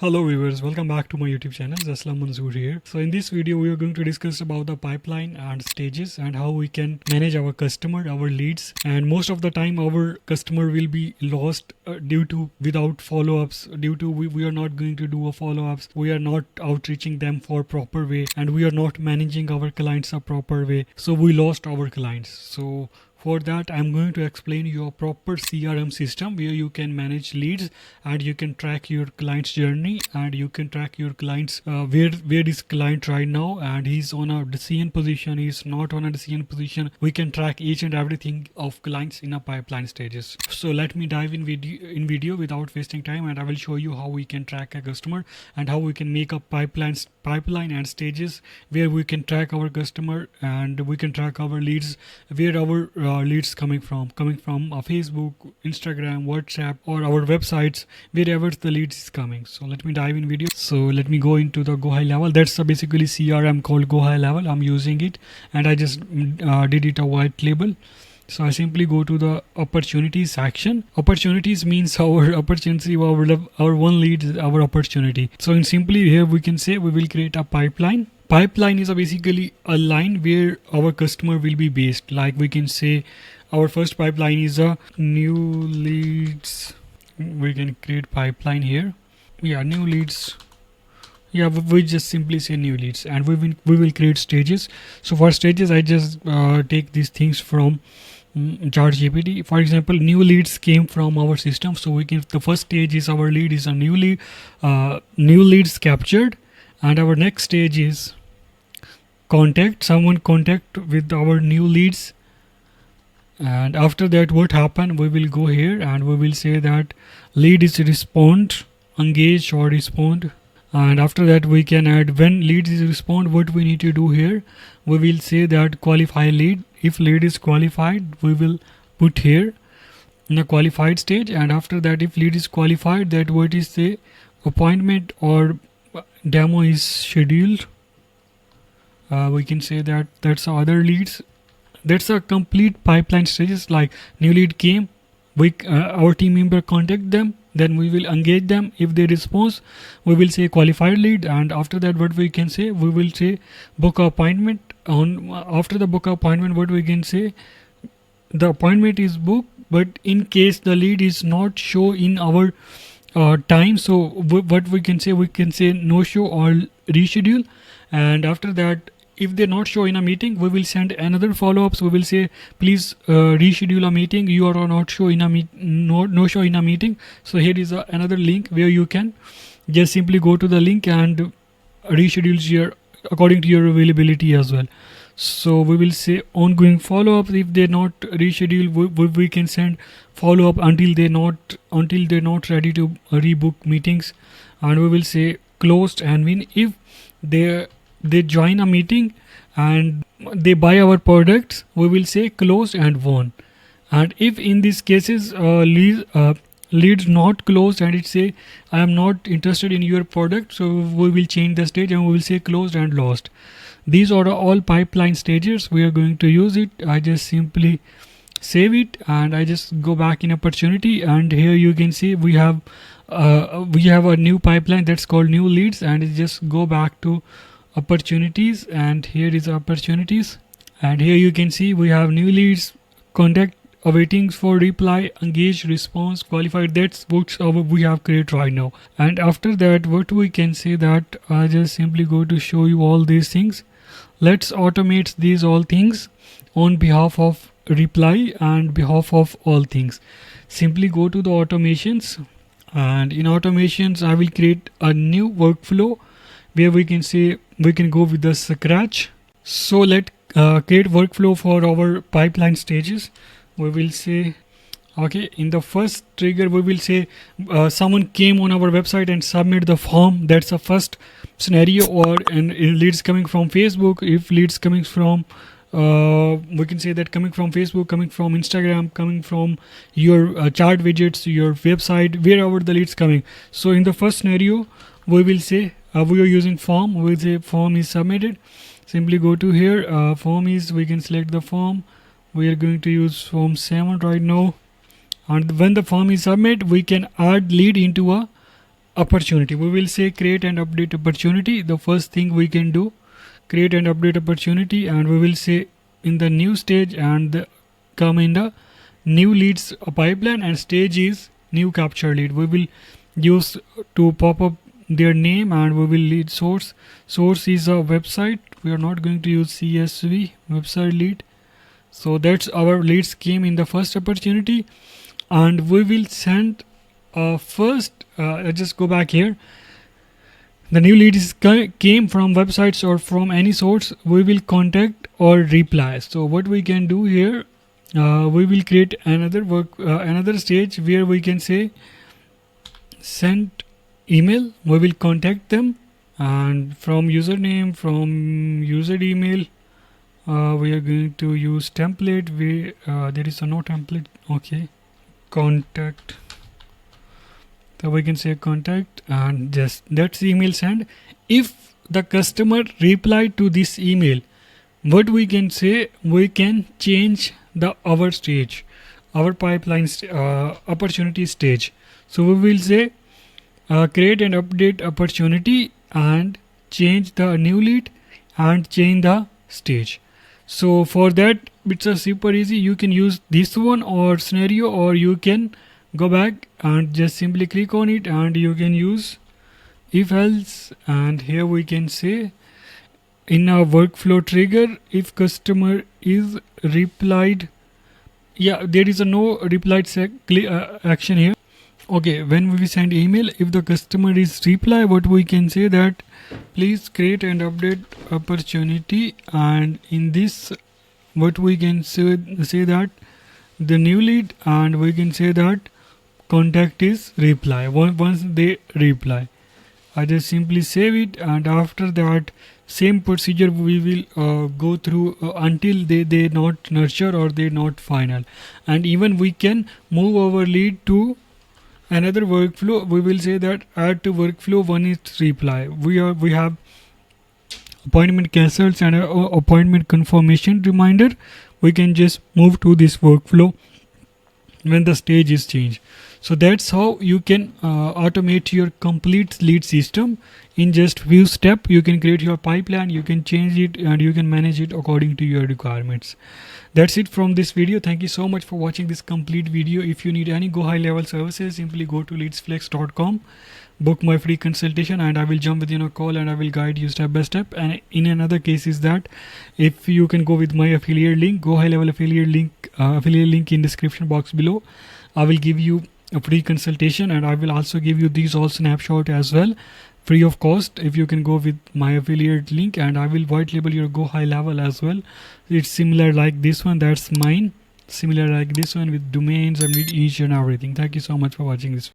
Hello viewers, welcome back to my YouTube channel. Zaslam Manzoor here. So in this video we are going to discuss about the pipeline and stages and how we can manage our customer, our leads, and most of the time our customer will be lost due to without follow-ups, due to we are not going to do a follow-ups, we are not outreaching them for proper way, and we are not managing our clients a proper way, so we lost our clients. So for that, I'm going to explain you a proper CRM system where you can manage leads and you can track your client's journey and you can track your client's where is client right now, and he's on a decision position, he's not on a decision position. We can track each and everything of clients in a pipeline stages. So let me dive in video without wasting time, and I will show you how we can track a customer and how we can make a pipeline and stages where we can track our customer and we can track our leads, where our leads coming from Facebook, Instagram, WhatsApp, or our websites, wherever the leads is coming. So let me dive in video. So let me go into the GoHighLevel. That's basically CRM called GoHighLevel. I'm using it and I just did it a white label. So I simply go to the opportunities section. Opportunities means our opportunity, our one lead is our opportunity. So in simply here we can say we will create a pipeline. Pipeline is basically a line where our customer will be based. Like we can say our first pipeline is a new leads. We can create pipeline here. Yeah, new leads. Yeah, we just simply say new leads, and we will create stages. So for stages I just take these things from ChatGPT. For example, new leads came from our system, so we can, the first stage is our lead is a new leads captured, and our next stage is contact with our new leads. And after that, what happened, we will go here and we will say that lead is respond, engage or respond. And after that we can add when lead is respond, what we need to do here, we will say that qualify lead. If lead is qualified, we will put here in a qualified stage. And after that, if lead is qualified, that what is the appointment or demo is scheduled. We can say that that's other leads. That's a complete pipeline stages. Like new lead came, we our team member contact them, then we will engage them. If they respond, we will say qualified lead. And after that, what we can say, we will say book appointment. On after the book appointment, what we can say, the appointment is booked, but in case the lead is not show in our time, so what we can say no show or reschedule. And after that, if they not show in a meeting, we will send another follow-ups. We will say please reschedule a meeting, you are not show in a no show in a meeting. So here is another link where you can just simply go to the link and reschedule your according to your availability as well. So we will say ongoing follow-up. If they not reschedule, we can send follow-up until they're not ready to rebook meetings. And we will say closed and win. If they join a meeting and they buy our products, we will say closed and won. And if in these cases leads not closed and it say I am not interested in your product, so we will change the stage and we will say closed and lost. These are all pipeline stages. We are going to use it. I just simply save it and I just go back in opportunity, and here you can see we have a new pipeline that's called new leads, and it just go back to opportunities, and here is opportunities, and here you can see we have new leads, contact, awaiting for reply, engage, response, qualified. That's what we have created right now. And after that, what we can say that I just simply go to show you all these things. Let's automate these all things on behalf of reply and behalf of all things. Simply go to the automations, and in automations I will create a new workflow where we can say we can go with the scratch. So let create workflow for our pipeline stages. We will say okay, in the first trigger we will say someone came on our website and submit the form. That's the first scenario. Or and leads coming from Facebook. If leads coming from we can say that coming from Facebook, coming from Instagram, coming from your chart widgets, your website, wherever the leads coming. So in the first scenario we will say we are using form. We will say form is submitted. Simply go to here, form is, we can select the form. We are going to use form 7 right now, and when the form is submitted, we can add lead into a opportunity. We will say create and update opportunity. The first thing we can do, create and update opportunity, and we will say in the new stage and come in the new leads pipeline, and stage is new capture lead. We will use to pop up their name, and we will lead source. Source is a website. We are not going to use CSV, website lead. So that's our leads came in the first opportunity, and we will send first. Let's just go back here. The new leads came from websites or from any source. We will contact or reply. So what we can do here, we will create another stage where we can say send email. We will contact them, and from username, from user email, we are going to use template. There is no template. Okay, contact. So we can say contact, and just that's email send. If the customer replied to this email, what we can say, we can change the our stage, our pipeline opportunity stage. So we will say create and update opportunity and change the new lead and change the stage. So for that, it's a super easy. You can use this one or scenario, or you can go back and just simply click on it, and you can use if else. And here we can say in a workflow trigger, if customer is replied, yeah, there is a no replied action here. Okay, when we send email, if the customer is reply, what we can say that please create and update opportunity, and in this what we can say that the new lead, and we can say that contact is reply. Once they reply, I just simply save it, and after that same procedure we will go through until they not nurture or they not final. And even we can move our lead to another workflow. We will say that add to workflow one is reply. We have appointment cancels and appointment confirmation reminder. We can just move to this workflow when the stage is changed. So that's how you can automate your complete lead system in just few steps. You can create your pipeline, you can change it, and you can manage it according to your requirements. That's it from this video. Thank you so much for watching this complete video. If you need any GoHighLevel services, simply go to leadsflex.com, book my free consultation, and I will jump within a call and I will guide you step by step. And in another case is that if you can go with my affiliate link, GoHighLevel affiliate link in description box below, I will give you a free consultation, and I will also give you these all snapshot as well, free of cost, if you can go with my affiliate link. And I will white label your GoHighLevel as well. It's similar like this one, that's mine, similar like this one with domains and with each and everything. Thank you so much for watching this.